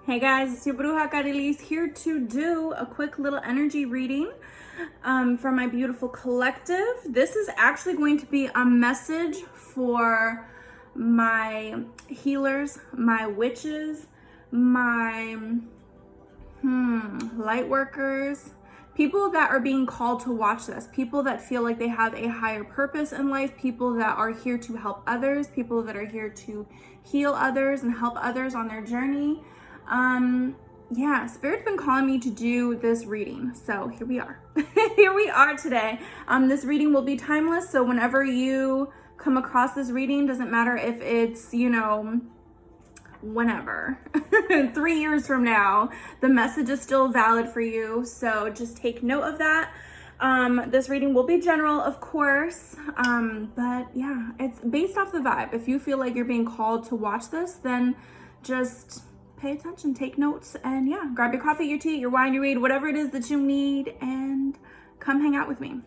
Hey guys, it's your brujacarrieliz here to do a quick little energy reading from my beautiful collective. This is actually going to be a message for my healers, my witches, my light workers, people that are being called to watch this, people that feel like they have a higher purpose in life, people that are here to help others, people that are here to heal others and help others on their journey. Yeah, Spirit's been calling me to do this reading, so here we are. Here we are today. This reading will be timeless, so whenever you come across this reading, doesn't matter if it's, whenever, 3 years from now, the message is still valid for you, so just take note of that. This reading will be general, of course, but yeah, it's based off the vibe. If you feel like you're being called to watch this, then just pay attention, take notes, and yeah, grab your coffee, your tea, your wine, your weed, whatever it is that you need, and come hang out with me.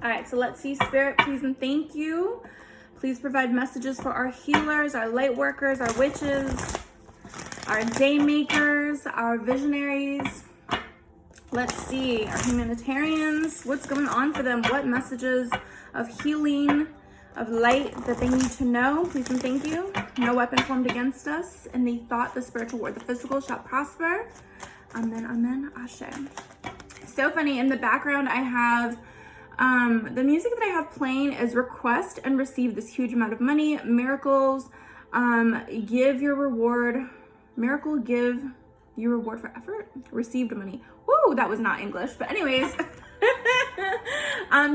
All right, so let's see. Spirit, please and thank you. Please provide messages for our healers, our light workers, our witches, our day makers, our visionaries. Let's see, our humanitarians, what's going on for them? What messages of healing, of light that they need to know? Please and thank you. No weapon formed against us, and the thought, the spiritual word, the physical shall prosper. Amen, amen, Ashe. So funny, in the background I have the music that I have playing is request and receive this huge amount of money, miracles, give your reward, miracle, give you reward for effort, received money. Woo, that was not English, but anyways.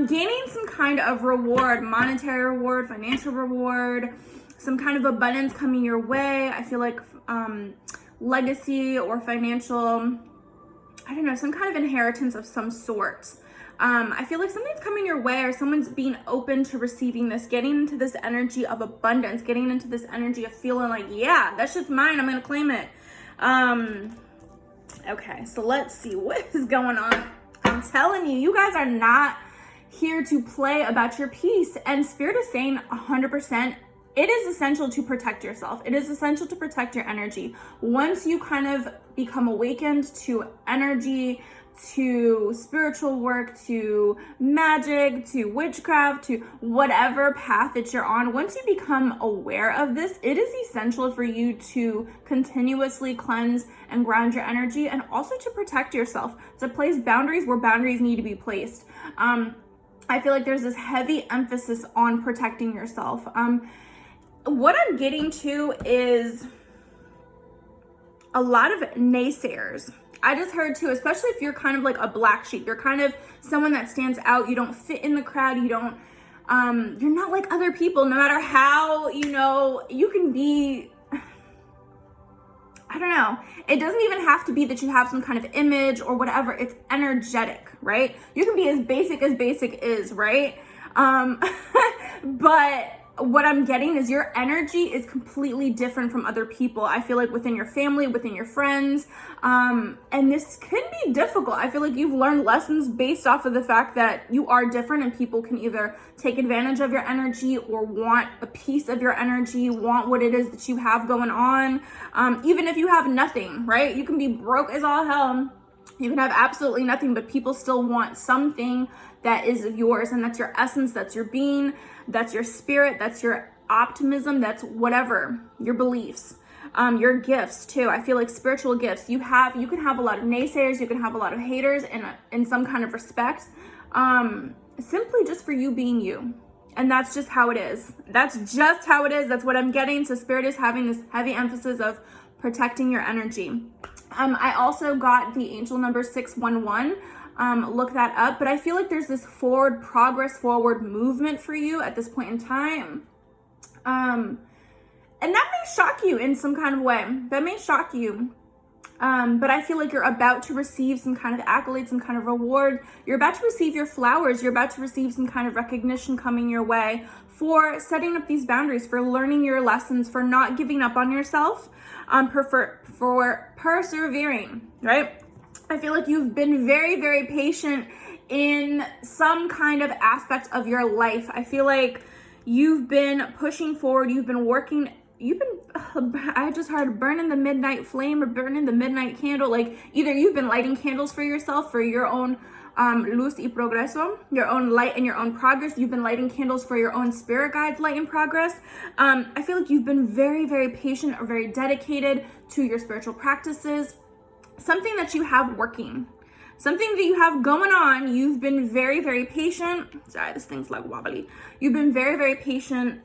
Gaining some kind of reward, monetary reward, financial reward, some kind of abundance coming your way. I feel like legacy or financial, I don't know, some kind of inheritance of some sort. I feel like something's coming your way, or someone's being open to receiving this, getting into this energy of abundance, getting into this energy of feeling like, yeah, that shit's mine, I'm gonna claim it. Okay, so let's see what is going on. I'm telling you, you guys are not here to play about your peace. And Spirit is saying 100%, it is essential to protect yourself. It is essential to protect your energy. Once you kind of become awakened to energy, to spiritual work, to magic, to witchcraft, to whatever path that you're on, once you become aware of this, it is essential for you to continuously cleanse and ground your energy, and also to protect yourself, to place boundaries where boundaries need to be placed. I feel like there's this heavy emphasis on protecting yourself. What I'm getting to is a lot of naysayers. I just heard too, especially if you're kind of like a black sheep, you're kind of someone that stands out, you don't fit in the crowd, you don't, you're not like other people, no matter how, you can be, I don't know. It doesn't even have to be that you have some kind of image or whatever. It's energetic, right? You can be as basic is, right? But what I'm getting is your energy is completely different from other people. I feel like within your family, within your friends, and this can be difficult. I feel like you've learned lessons based off of the fact that you are different, and people can either take advantage of your energy or want a piece of your energy, want what it is that you have going on. Even if you have nothing, right? You can be broke as all hell. You can have absolutely nothing, but people still want something that is yours, and that's your essence, that's your being, that's your spirit, that's your optimism, that's whatever, your beliefs, your gifts too. I feel like spiritual gifts, you can have a lot of naysayers, you can have a lot of haters in some kind of respect, simply just for you being you. And that's just how it is. That's just how it is. That's what I'm getting. So Spirit is having this heavy emphasis of protecting your energy. I also got the angel number 611. Look that up. But I feel like there's this forward progress, forward movement for you at this point in time. And that may shock you in some kind of way. That may shock you. But I feel like you're about to receive some kind of accolade, some kind of reward. You're about to receive your flowers. You're about to receive some kind of recognition coming your way for setting up these boundaries, for learning your lessons, for not giving up on yourself, for persevering, right? I feel like you've been very, very patient in some kind of aspect of your life. I feel like you've been pushing forward. You've been working I just heard burning the midnight flame or burning the midnight candle. Like either you've been lighting candles for yourself for your own luz y progreso, your own light and your own progress. You've been lighting candles for your own spirit guides, light and progress. I feel like you've been very, very patient or very dedicated to your spiritual practices. Something that you have working, something that you have going on. You've been very, very patient. Sorry, this thing's like wobbly. You've been very, very patient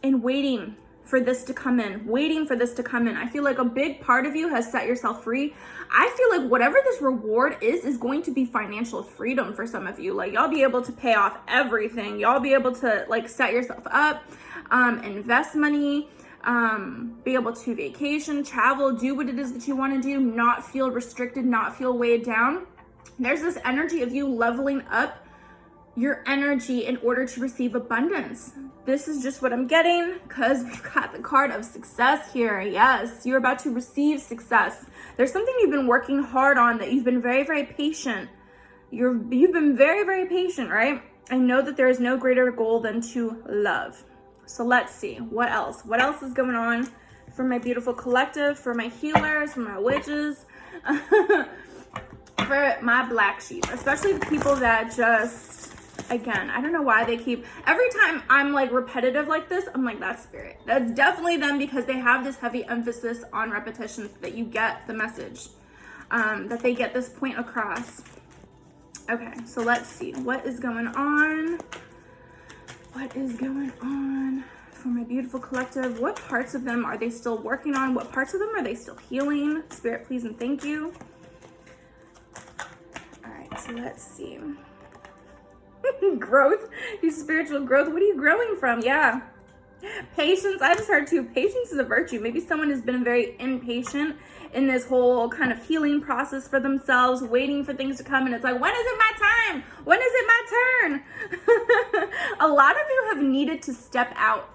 in waiting for this to come in, I feel like a big part of you has set yourself free. I feel like whatever this reward is going to be financial freedom for some of you. Like y'all be able to pay off everything. Y'all be able to like set yourself up, invest money, be able to vacation, travel, do what it is that you want to do, not feel restricted, not feel weighed down. There's this energy of you leveling up your energy in order to receive abundance. This is just what I'm getting because we've got the card of success here. Yes, you're about to receive success. There's something you've been working hard on that you've been very, very patient. You've been very, very patient, right? I know that there is no greater goal than to love. So let's see, what else? What else is going on for my beautiful collective, for my healers, for my witches, for my black sheep, especially the people that just, again, I don't know why they keep, every time I'm like repetitive like this, I'm like, that's spirit. That's definitely them because they have this heavy emphasis on repetitions that you get the message, that they get this point across. Okay, so let's see, what is going on? What is going on for my beautiful collective? What parts of them are they still working on? What parts of them are they still healing? Spirit, please and thank you. All right, so let's see. Growth, your spiritual growth. What are you growing from? Yeah. Patience. I just heard too, patience is a virtue. Maybe someone has been very impatient in this whole kind of healing process for themselves, waiting for things to come. And it's like, when is it my time? When is it my turn? A lot of you have needed to step out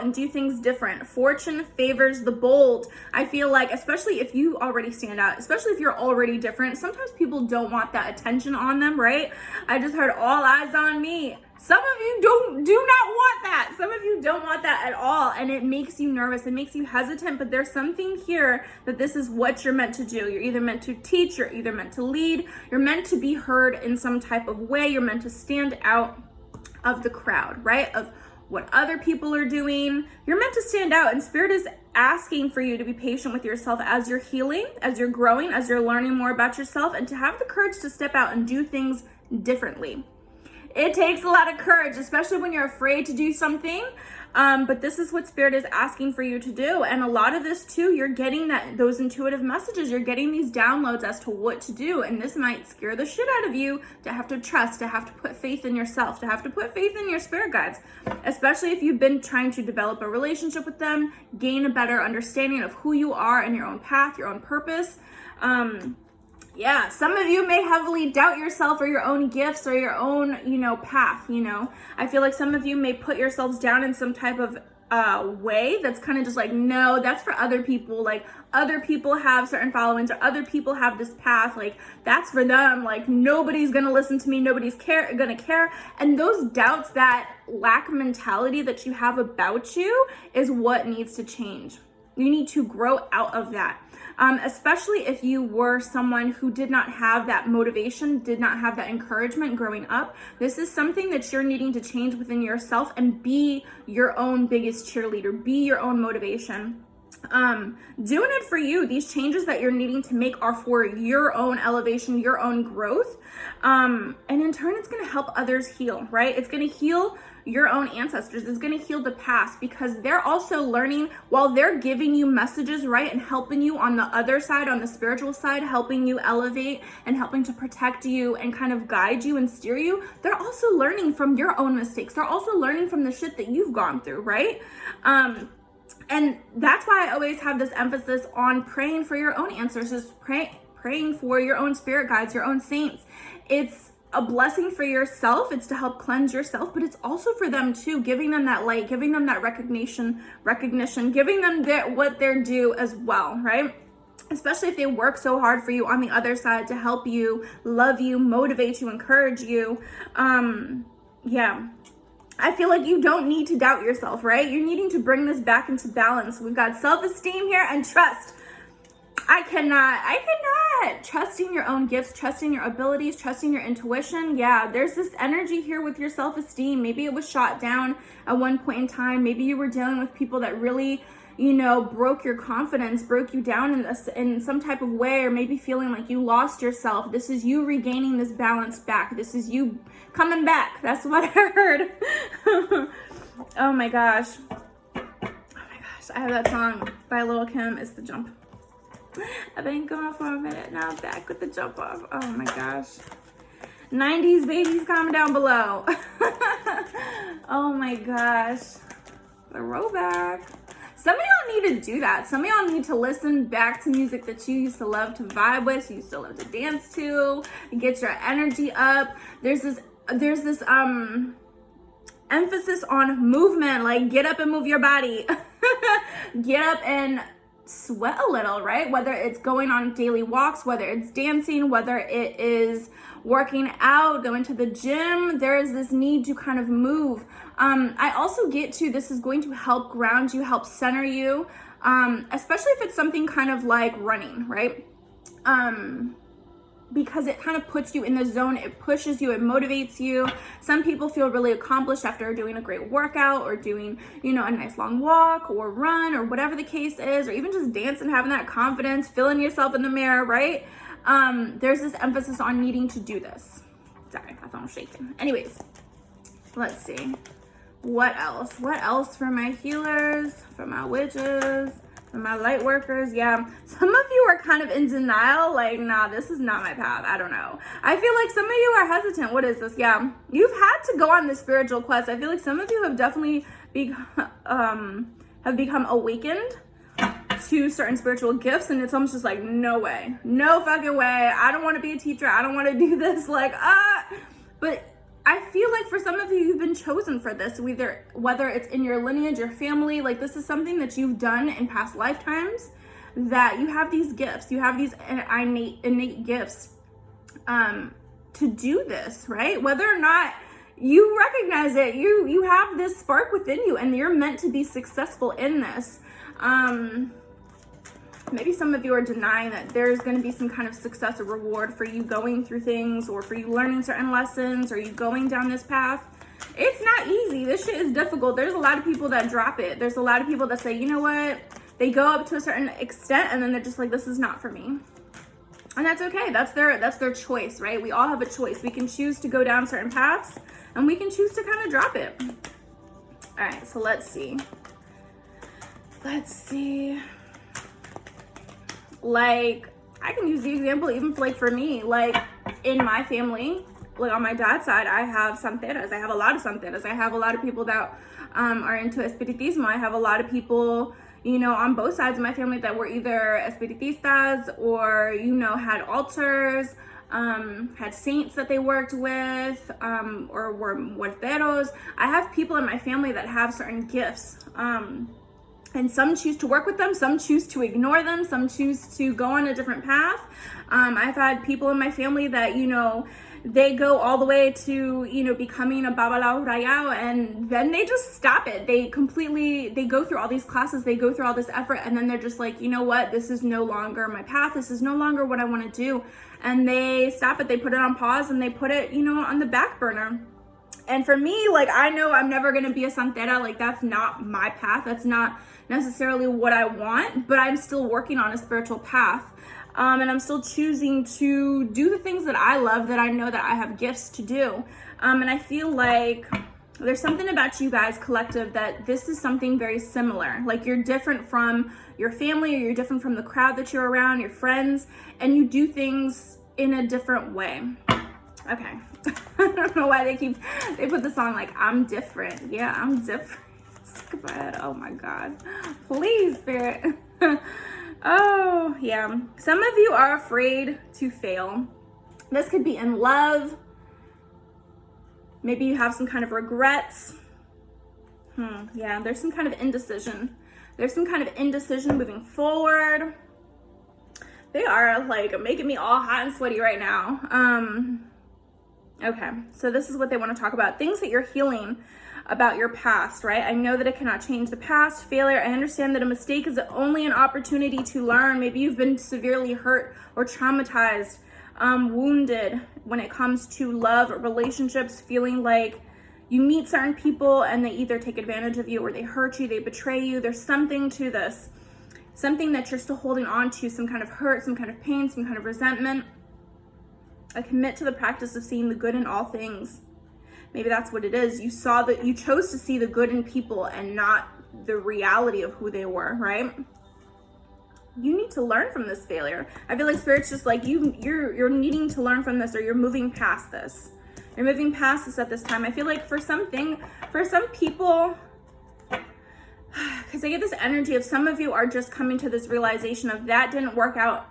and do things different. Fortune favors the bold. I feel like, especially if you already stand out, especially if you're already different, sometimes people don't want that attention on them, right? I just heard all eyes on me. Some of you do not want that. Some of you don't want that at all. And it makes you nervous. It makes you hesitant. But there's something here that this is what you're meant to do. You're either meant to teach. You're either meant to lead. You're meant to be heard in some type of way. You're meant to stand out of the crowd, right? Of what other people are doing. You're meant to stand out. And Spirit is asking for you to be patient with yourself as you're healing, as you're growing, as you're learning more about yourself, and to have the courage to step out and do things differently. It takes a lot of courage, especially when you're afraid to do something. But this is what Spirit is asking for you to do. And a lot of this too, you're getting those intuitive messages. You're getting these downloads as to what to do. And this might scare the shit out of you to have to trust, to have to put faith in yourself, to have to put faith in your spirit guides, especially if you've been trying to develop a relationship with them, gain a better understanding of who you are and your own path, your own purpose. Yeah, some of you may heavily doubt yourself or your own gifts or your own, path, I feel like some of you may put yourselves down in some type of way that's kind of just like, no, that's for other people. Like other people have certain followings or other people have this path. Like that's for them. Like nobody's going to listen to me. Nobody's going to care. And those doubts, that lack mentality that you have about you is what needs to change. You need to grow out of that. Especially if you were someone who did not have that motivation, did not have that encouragement growing up. This is something that you're needing to change within yourself and be your own biggest cheerleader, be your own motivation. Doing it for you. These changes that you're needing to make are for your own elevation, your own growth. And in turn, it's going to help others heal, right? It's going to heal your own ancestors. It's going to heal the past because they're also learning while they're giving you messages, right? And helping you on the other side, on the spiritual side, helping you elevate and helping to protect you and kind of guide you and steer you. They're also learning from your own mistakes. They're also learning from the shit that you've gone through, right? And that's why I always have this emphasis on praying for your own ancestors, praying for your own spirit guides, your own saints. It's a blessing for yourself. It's to help cleanse yourself, but it's also for them too, giving them that light, giving them that recognition, giving them what they're due as well, right? Especially if they work so hard for you on the other side to help you, love you, motivate you, encourage you. Yeah. I feel like you don't need to doubt yourself, right? You're needing to bring this back into balance. We've got self-esteem here and trust. I cannot. Trusting your own gifts, trusting your abilities, trusting your intuition. Yeah, there's this energy here with your self-esteem. Maybe it was shot down at one point in time. Maybe you were dealing with people that really, you know, broke your confidence, broke you down in some type of way, or maybe feeling like you lost yourself. This is you regaining this balance back. This is you coming back. That's what I heard. Oh my gosh. I have that song by 𝕭𝖏𝖆 It's the Jump. I've been gone for a minute, now I'm back with the jump off. Oh my gosh. 90s babies, comment down below. Oh my gosh. The rollback. Some of y'all need to do that. Some of y'all need to listen back to music that you used to love to vibe with, you used to love to dance to, get your energy up. There's this emphasis on movement, like get up and move your body. Get up and sweat a little, right? Whether it's going on daily walks, whether it's dancing, whether it is working out, going to the gym, there is this need to kind of move. I also get to, this is going to help ground you, help center you, especially if it's something kind of like running, right? Because it kind of puts you in the zone, it pushes you, it motivates you. Some people feel really accomplished after doing a great workout or doing, you know, a nice long walk or run or whatever the case is, or even just dancing, having that confidence, feeling yourself in the mirror, right? There's this emphasis on needing to do this. Sorry, my phone's shaking. Anyways, let's see. What else? What else for my healers, for my witches, for my light workers? Yeah, some of you are kind of in denial, like, nah, this is not my path. I don't know. I feel like some of you are hesitant. What is this? Yeah, you've had to go on this spiritual quest. I feel like some of you have definitely become awakened to certain spiritual gifts, and it's almost just like, no way, no fucking way. I don't want to be a teacher. I don't want to do this. Like, but I feel like for some of you, you've been chosen for this, whether it's in your lineage, your family, like this is something that you've done in past lifetimes, that you have these gifts, you have these innate gifts to do this, right? Whether or not you recognize it, you have this spark within you and you're meant to be successful in this. Maybe some of you are denying that there's going to be some kind of success or reward for you going through things, or for you learning certain lessons, or you going down this path. It's not easy. This shit is difficult. There's a lot of people that drop it. There's a lot of people that say, you know what? They go up to a certain extent and then they're just like, this is not for me. And that's okay. That's their choice, right? We all have a choice. We can choose to go down certain paths and we can choose to kind of drop it. All right, so let's see. Like, I can use the example even like for me, like in my family, like on my dad's side, I have santeras. I have a lot of santeras. I have a lot of people that are into Espiritismo. I have a lot of people, you know, on both sides of my family that were either Espiritistas or, you know, had altars, had saints that they worked with, or were muerteros. I have people in my family that have certain gifts. And some choose to work with them, some choose to ignore them, some choose to go on a different path. I've had people in my family that, you know, they go all the way to, you know, becoming a 𝕭𝖏 𝕭𝖏 and then they just stop it. They go through all these classes, they go through all this effort, and then they're just like, you know what, this is no longer my path, this is no longer what I want to do. And they stop it, they put it on pause, and they put it, you know, on the back burner. And for me, like, I know I'm never going to be a santera. Like, that's not my path. That's not necessarily what I want, but I'm still working on a spiritual path. And I'm still choosing to do the things that I love, that I know that I have gifts to do. And I feel like there's something about you guys collective that this is something very similar. Like, you're different from your family, or you're different from the crowd that you're around, your friends, and you do things in a different way. Okay. I don't know why they put the song like, I'm different. Yeah, I'm different. Sick of it. Oh my God. Please, Spirit. Oh, yeah. Some of you are afraid to fail. This could be in love. Maybe you have some kind of regrets. Yeah, there's some kind of indecision. There's some kind of indecision moving forward. They are like making me all hot and sweaty right now. Okay, so this is what they want to talk about. Things that you're healing. about your past, right? I know that I cannot change the past. Failure, I understand that a mistake is only an opportunity to learn. Maybe you've been severely hurt or traumatized, wounded when it comes to love or relationships, feeling like you meet certain people and they either take advantage of you or they hurt you, they betray you. There's something to this, something that you're still holding on to, some kind of hurt, some kind of pain, some kind of resentment. I commit to the practice of seeing the good in all things. Maybe that's what it is. You chose to see the good in people and not the reality of who they were, right? You need to learn from this failure. I feel like Spirit's just like, you're needing to learn from this, or you're moving past this. You're moving past this at this time. I feel like for some people, because I get this energy of some of you are just coming to this realization of that didn't work out,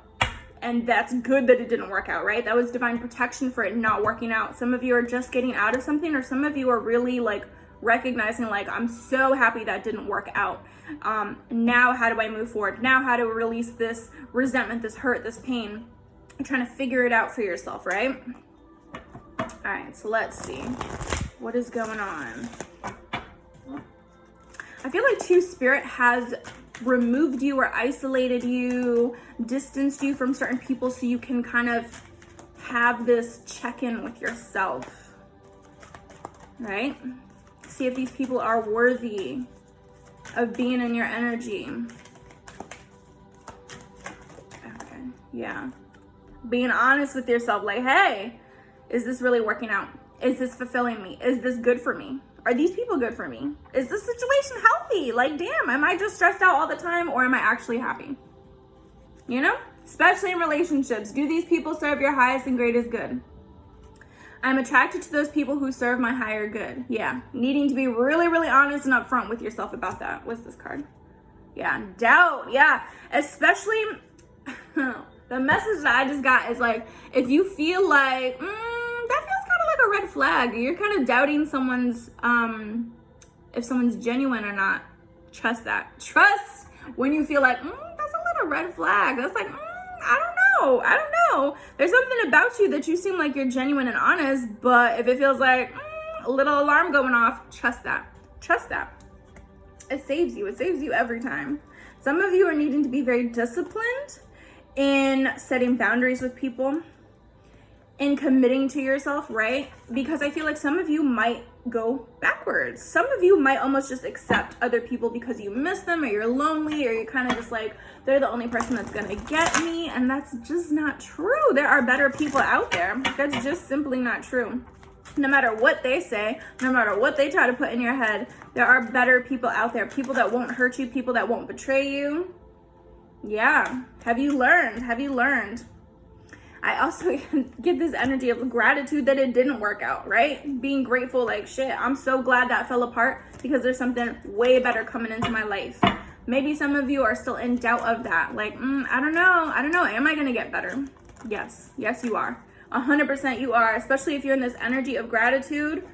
and that's good that it didn't work out, right? That was divine protection for it not working out. Some of you are just getting out of something, or some of you are really like recognizing like, I'm so happy that didn't work out. Now how do I move forward? Now how to release this resentment, this hurt, this pain? You're trying to figure it out for yourself, right? All right, so let's see. What is going on? I feel like too, Spirit has removed you or isolated you, distanced you from certain people so you can kind of have this check-in with yourself, right? See if these people are worthy of being in your energy. Okay, yeah. Being honest with yourself, like, hey, is this really working out? Is this fulfilling me? Is this good for me? Are these people good for me? Is this situation healthy? Like, damn, am I just stressed out all the time, or am I actually happy? You know, especially in relationships. Do these people serve your highest and greatest good? I'm attracted to those people who serve my higher good. Yeah, needing to be really, really honest and upfront with yourself about that. What's this card? Yeah, doubt. Yeah, especially the message that I just got is like, if you feel like, that feels kind of like a red flag. You're kind of doubting someone's, if someone's genuine or not. Trust that. Trust when you feel like, that's a little red flag. That's like, I don't know. There's something about you that you seem like you're genuine and honest, but if it feels like a little alarm going off, trust that. Trust that. It saves you. It saves you every time. Some of you are needing to be very disciplined in setting boundaries with people, in committing to yourself, right? Because I feel like some of you might go backwards. Some of you might almost just accept other people because you miss them, or you're lonely, or you're kind of just like, they're the only person that's gonna get me, and that's just not true. There are better people out there. That's just simply not true. No matter what they say, no matter what they try to put in your head, there are better people out there. People that won't hurt you, people that won't betray you. Yeah. Have you learned? Have you learned? I also get this energy of gratitude that it didn't work out, right? Being grateful, like, shit, I'm so glad that fell apart because there's something way better coming into my life. Maybe some of you are still in doubt of that. Like, I don't know. Am I going to get better? Yes, you are. 100% you are, especially if you're in this energy of gratitude.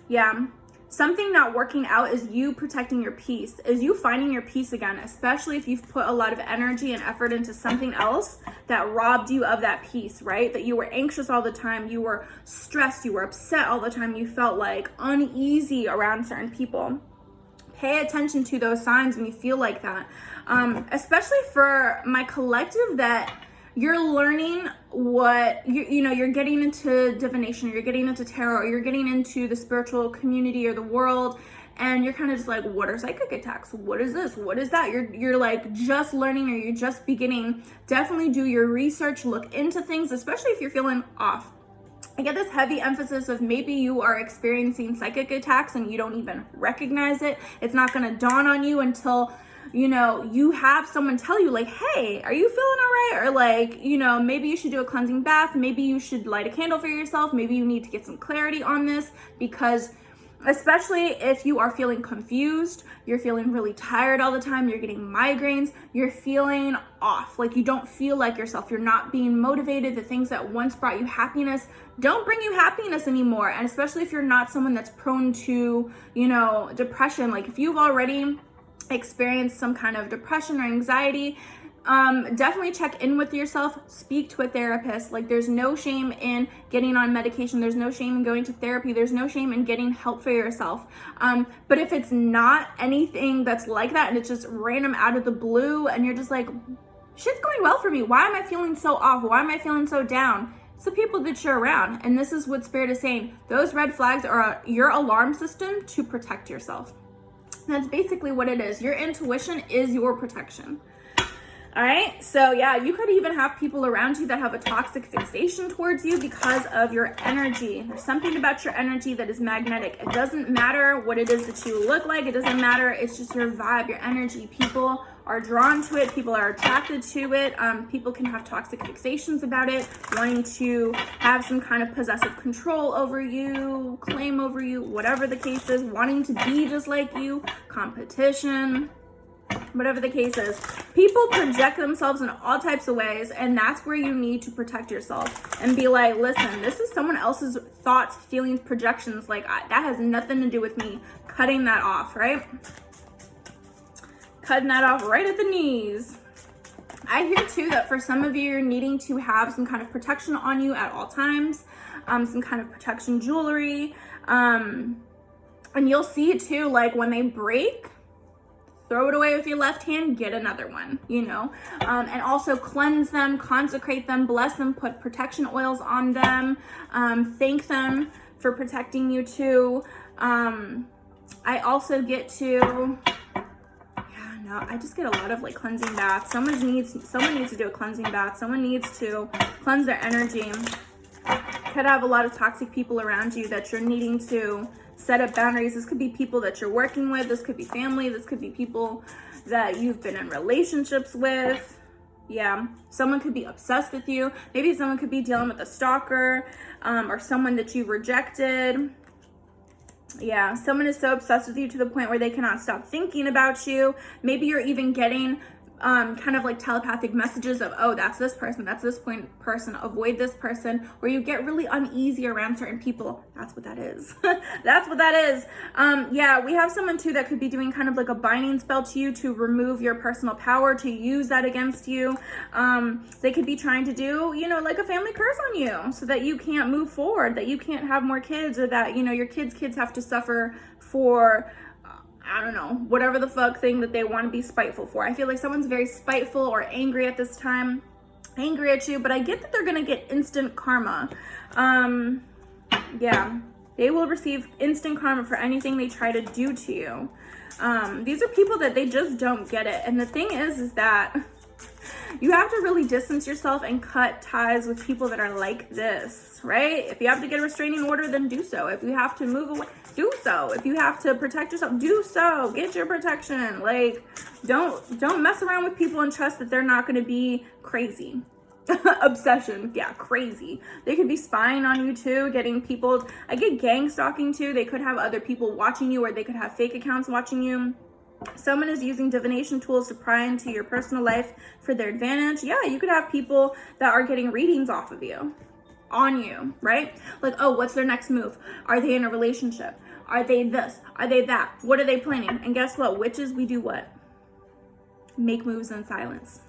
Yeah. Something not working out is you protecting your peace, is you finding your peace again, especially if you've put a lot of energy and effort into something else that robbed you of that peace, right? That you were anxious all the time, you were stressed, you were upset all the time, you felt like uneasy around certain people. Pay attention to those signs when you feel like that, especially for my collective that you're learning what, you're getting into divination, or you're getting into tarot, or you're getting into the spiritual community or the world, and you're kind of just like, what are psychic attacks? What is this? What is that? You're like just learning, or you're just beginning. Definitely do your research, look into things, especially if you're feeling off. I get this heavy emphasis of maybe you are experiencing psychic attacks and you don't even recognize it. It's not going to dawn on you until you have someone tell you like, hey, are you feeling all right? Or like, maybe you should do a cleansing bath. Maybe you should light a candle for yourself. Maybe you need to get some clarity on this, because especially if you are feeling confused, you're feeling really tired all the time, you're getting migraines, you're feeling off, like you don't feel like yourself, you're not being motivated. The things that once brought you happiness don't bring you happiness anymore. And especially if you're not someone that's prone to, depression, like if you've already experienced some kind of depression or anxiety, definitely check in with yourself, speak to a therapist. Like, there's no shame in getting on medication. There's no shame in going to therapy. There's no shame in getting help for yourself. But if it's not anything that's like that and it's just random out of the blue and you're just like, shit's going well for me, why am I feeling so off? Why am I feeling so down? It's the people that you're around. And this is what Spirit is saying. Those red flags are your alarm system to protect yourself. And that's basically what it is. Your intuition is your protection. All right, so yeah, you could even have people around you that have a toxic fixation towards you because of your energy. There's something about your energy that is magnetic. It doesn't matter what it is that you look like. It doesn't matter. It's just your vibe, your energy. People are drawn to it. People are attracted to it. People can have toxic fixations about it, wanting to have some kind of possessive control over you, claim over you, whatever the case is, wanting to be just like you, competition. Whatever the case is, people project themselves in all types of ways, and that's where you need to protect yourself and be like, listen, this is someone else's thoughts, feelings, projections. Like, that has nothing to do with me. Cutting that off, right? Cutting that off right at the knees. I hear too that for some of you, you're needing to have some kind of protection on you at all times, some kind of protection jewelry, and you'll see it too, like when they break, throw it away with your left hand, get another one, you know, and also cleanse them, consecrate them, bless them, put protection oils on them, thank them for protecting you too. I also get to, I just get a lot of like cleansing baths. Someone needs to do a cleansing bath. Someone needs to cleanse their energy. Could have a lot of toxic people around you that you're needing to set up boundaries. This could be people that you're working with. This could be family. This could be people that you've been in relationships with. Yeah, someone could be obsessed with you. Maybe someone could be dealing with a stalker, or someone that you rejected. Yeah, someone is so obsessed with you to the point where they cannot stop thinking about you. Maybe you're even getting kind of like telepathic messages of, oh, that's this person, person, avoid this person, where you get really uneasy around certain people. That's what that is. That's what that is. Yeah, we have someone too that could be doing kind of like a binding spell to you to remove your personal power, to use that against you. They could be trying to do, you know, like a family curse on you so that you can't move forward, that you can't have more kids, or that, you know, your kids have to suffer for, I don't know, whatever the fuck thing that they want to be spiteful for. I feel like someone's very spiteful or angry at this time, angry at you, but I get that they're going to get instant karma. Yeah, they will receive instant karma for anything they try to do to you. These are people that they just don't get it. And the thing is that you have to really distance yourself and cut ties with people that are like this, right? If you have to get a restraining order, then do so. If you have to move away, do so. If you have to protect yourself, do so. Get your protection. Like, don't mess around with people and trust that they're not going to be crazy. Obsession, yeah, crazy. They could be spying on you too, getting people. I get gang stalking too. They could have other people watching you, or they could have fake accounts watching you. Someone is using divination tools to pry into your personal life for their advantage. Yeah, you could have people that are getting readings off of you, on you, right? Like, oh, what's their next move? Are they in a relationship? Are they this? Are they that? What are they planning? And guess what? Witches, we do what? Make moves in silence.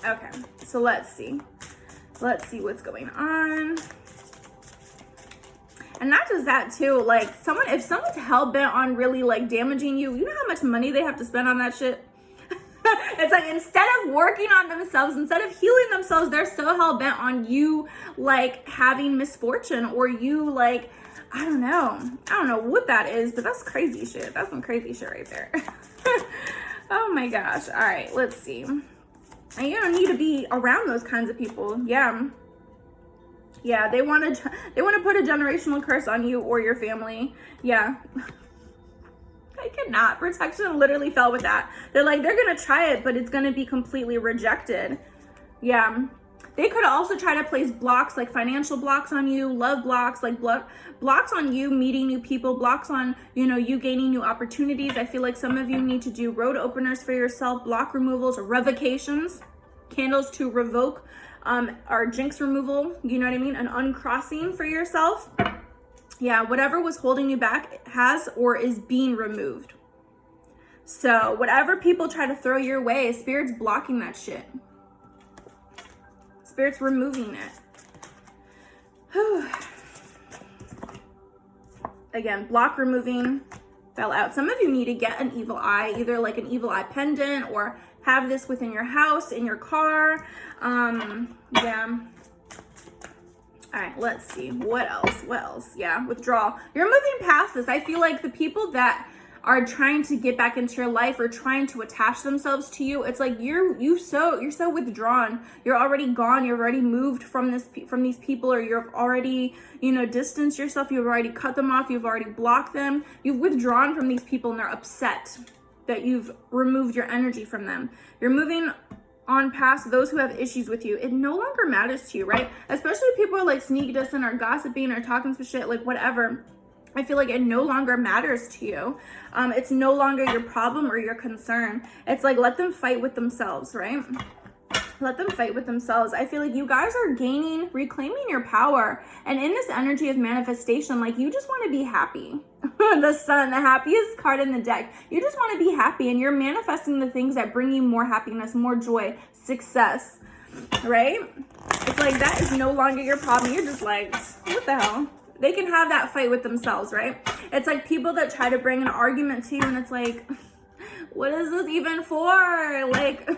Okay, so let's see. Let's see what's going on. And not just that too, like if someone's hell-bent on really like damaging you, you know how much money they have to spend on that shit? It's like, instead of working on themselves, instead of healing themselves, they're so hell-bent on you like having misfortune, or you like, I don't know what that is, but that's crazy shit. That's some crazy shit right there. Oh my gosh. All right, let's see. And you don't need to be around those kinds of people. Yeah, they want to put a generational curse on you or your family. Yeah. I cannot. Protection literally fell with that. They're like, they're going to try it, but it's going to be completely rejected. Yeah. They could also try to place blocks, like financial blocks on you, love blocks, like blocks on you meeting new people, blocks on, you know, you gaining new opportunities. I feel like some of you need to do road openers for yourself, block removals or revocations, candles to revoke, or jinx removal, you know what I mean? An uncrossing for yourself. Yeah, whatever was holding you back has or is being removed. So whatever people try to throw your way, Spirit's blocking that shit. Spirit's removing it. Whew. Again, block removing, fell out. Some of you need to get an evil eye, either like an evil eye pendant or have this within your house, in your car. Yeah. All right, let's see. What else? Yeah, withdrawal. You're moving past this. I feel like the people that are trying to get back into your life or trying to attach themselves to you, it's like you're so withdrawn. You're already gone. You've already moved from these people, or you've already, distanced yourself. You've already cut them off. You've already blocked them. You've withdrawn from these people, and they're upset that you've removed your energy from them. You're moving on past those who have issues with you. It no longer matters to you, right? Especially if people are like sneak dissing or gossiping or talking some shit, like whatever. I feel like it no longer matters to you. It's no longer your problem or your concern. It's like, let them fight with themselves, right? Let them fight with themselves. I feel like you guys are reclaiming your power. And in this energy of manifestation, like you just want to be happy. The Sun, the happiest card in the deck. You just want to be happy, and you're manifesting the things that bring you more happiness, more joy, success, right? It's like that is no longer your problem. You're just like, what the hell? They can have that fight with themselves, right? It's like people that try to bring an argument to you, and it's like, what is this even for? Like,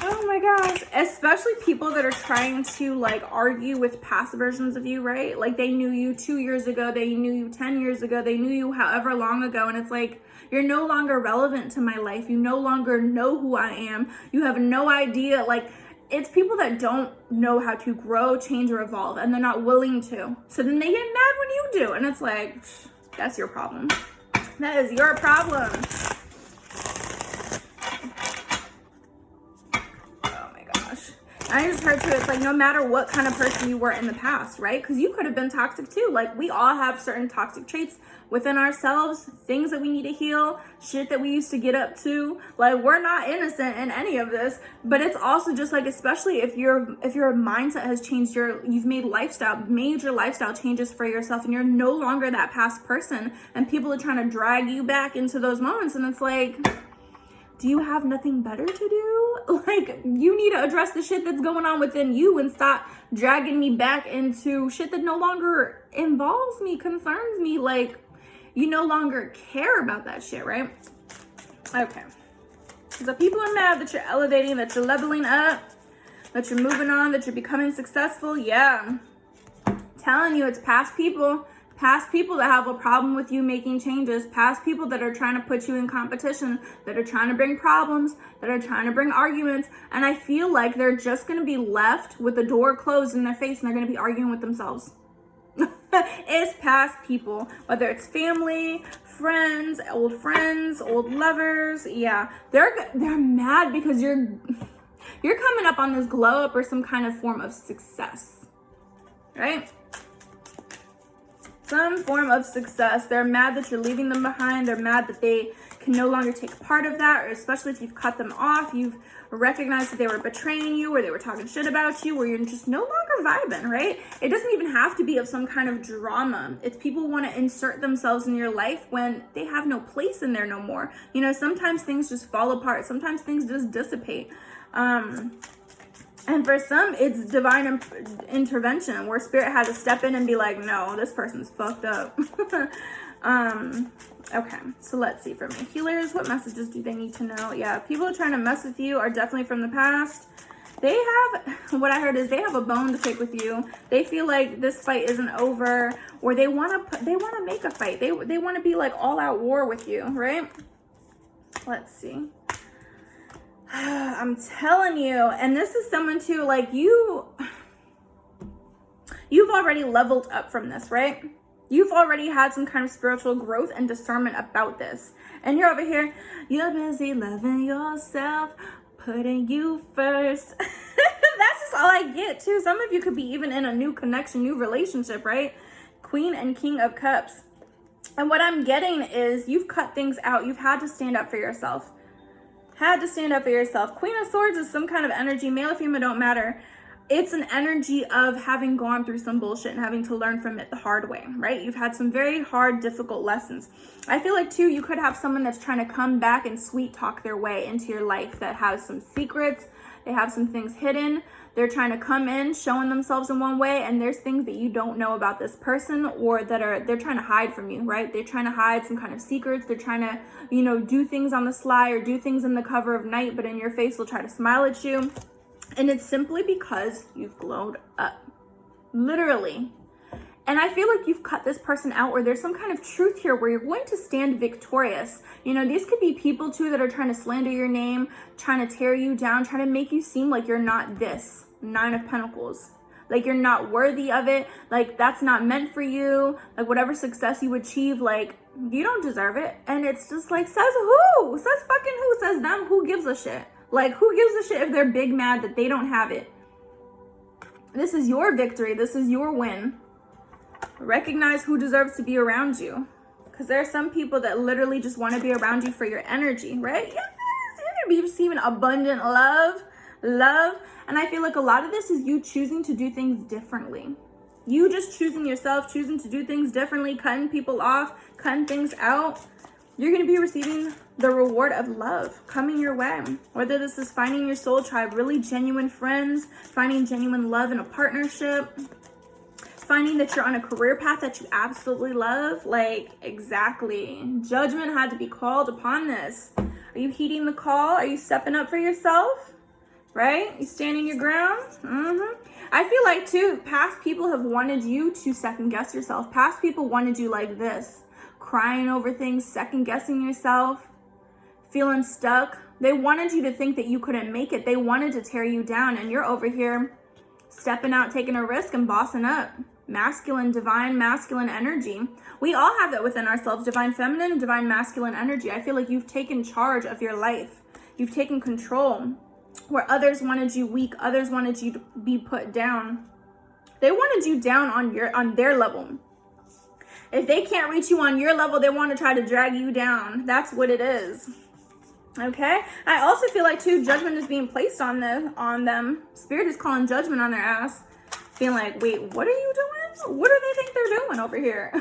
oh my gosh. Especially people that are trying to like argue with past versions of you, right? Like they knew you 2 years ago, they knew you 10 years ago, they knew you however long ago, and it's like, you're no longer relevant to my life. You no longer know who I am. You have no idea, like, it's people that don't know how to grow, change, or evolve, and they're not willing to. So then they get mad when you do. And it's like, that's your problem. That is your problem. Oh my gosh. I just heard too, it's like no matter what kind of person you were in the past, right? Because you could have been toxic too. Like we all have certain toxic traits within ourselves, things that we need to heal, shit that we used to get up to. Like we're not innocent in any of this, but it's also just like, especially if your mindset has changed, you've made major lifestyle changes for yourself, and you're no longer that past person, and people are trying to drag you back into those moments, and it's like, do you have nothing better to do? Like, you need to address the shit that's going on within you and stop dragging me back into shit that no longer involves me, concerns me. Like, you no longer care about that shit, right? Okay. So people are mad that you're elevating, that you're leveling up, that you're moving on, that you're becoming successful. Yeah. Telling you, it's past people that have a problem with you making changes, past people that are trying to put you in competition, that are trying to bring problems, that are trying to bring arguments. And I feel like they're just going to be left with the door closed in their face, and they're going to be arguing with themselves. It's past people, whether it's family, friends, old lovers. Yeah, they're mad because you're coming up on this glow up or some kind of form of success, right? Some form of success. They're mad that you're leaving them behind. They're mad that they can no longer take part of that, or especially if you've cut them off, you've recognized that they were betraying you, or they were talking shit about you, or you're just no longer vibing, right? It doesn't even have to be of some kind of drama. It's people want to insert themselves in your life when they have no place in there no more. You know, sometimes things just fall apart. Sometimes things just dissipate. And for some, it's divine intervention where spirit had to step in and be like, no, this person's fucked up. Okay, so let's see from my healers. What messages do they need to know? Yeah, people trying to mess with you are definitely from the past. They have, what I heard is they have a bone to pick with you. They feel like this fight isn't over, or they want to make a fight. They want to be like all out war with you, right? Let's see. I'm telling you, and this is someone too, like you've already leveled up from this, right? You've already had some kind of spiritual growth and discernment about this. And you're over here, you're busy loving yourself, putting you first. That's just all I get too. Some of you could be even in a new connection, new relationship, right? Queen and King of Cups. And what I'm getting is you've cut things out. You've had to stand up for yourself. Queen of Swords is some kind of energy, male or female, don't matter. it's an energy of having gone through some bullshit and having to learn from it the hard way, right? You've had some very hard, difficult lessons. I feel like too, you could have someone that's trying to come back and sweet talk their way into your life that has some secrets. They have some things hidden. They're trying to come in, showing themselves in one way, and there's things that you don't know about this person, or they're trying to hide from you, right? They're trying to hide some kind of secrets. They're trying to, do things on the sly or do things in the cover of night, but in your face, they'll try to smile at you. And it's simply because you've glowed up, literally. And I feel like you've cut this person out, or there's some kind of truth here where you're going to stand victorious. These could be people too that are trying to slander your name, trying to tear you down, trying to make you seem like you're not this 9 of Pentacles. Like you're not worthy of it. Like that's not meant for you. Like whatever success you achieve, like you don't deserve it. And it's just like, says who? Says fucking who? Says them? Who gives a shit? Like who gives a shit if they're big mad that they don't have it? This is your victory. This is your win. Recognize who deserves to be around you, because there are some people that literally just want to be around you for your energy, right? Yes, you're gonna be receiving abundant love. And I feel like a lot of this is you choosing to do things differently. You just choosing yourself, choosing to do things differently, cutting people off, cutting things out. You're going to be receiving the reward of love coming your way. Whether this is finding your soul tribe, really genuine friends, finding genuine love in a partnership, finding that you're on a career path that you absolutely love. Like, exactly. Judgment had to be called upon this. Are you heeding the call? Are you stepping up for yourself? Right? You standing your ground? I feel like too, past people have wanted you to second guess yourself. Past people wanted you like this, crying over things, second guessing yourself, feeling stuck. They wanted you to think that you couldn't make it. They wanted to tear you down, and you're over here stepping out, taking a risk and bossing up. Masculine, divine masculine energy. We all have that within ourselves, divine feminine and divine masculine energy. I feel like you've taken charge of your life. You've taken control. Where others wanted you weak, others wanted you to be put down. They wanted you down on their level. If they can't reach you on your level, they want to try to drag you down. That's what it is. Okay? I also feel like too, judgment is being placed on them. Spirit is calling judgment on their ass. Being like, wait, what are you doing? What do they think they're doing over here?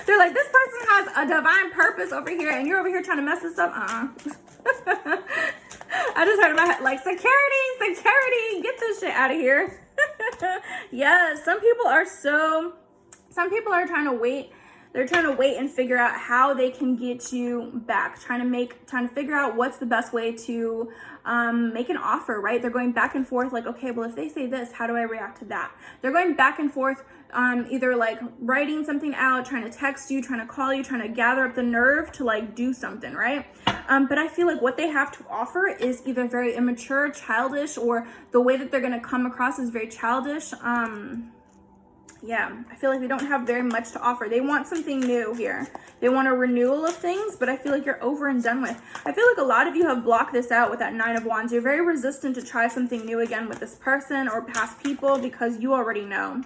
They're like, this person has a divine purpose over here, and you're over here trying to mess this up. I just heard about like security, get this shit out of here. Yeah, some people are trying to wait. They're trying to wait and figure out how they can get you back, trying to figure out what's the best way to make an offer, right? They're going back and forth like, okay, well, if they say this, how do I react to that? They're going back and forth, either like writing something out, trying to text you, trying to call you, trying to gather up the nerve to like do something, right? But I feel like what they have to offer is either very immature, childish, or the way that they're going to come across is very childish. Yeah, I feel like they don't have very much to offer. They want something new here. They want a renewal of things, but I feel like you're over and done with. I feel like a lot of you have blocked this out with that 9 of Wands. You're very resistant to try something new again with this person or past people because you already know.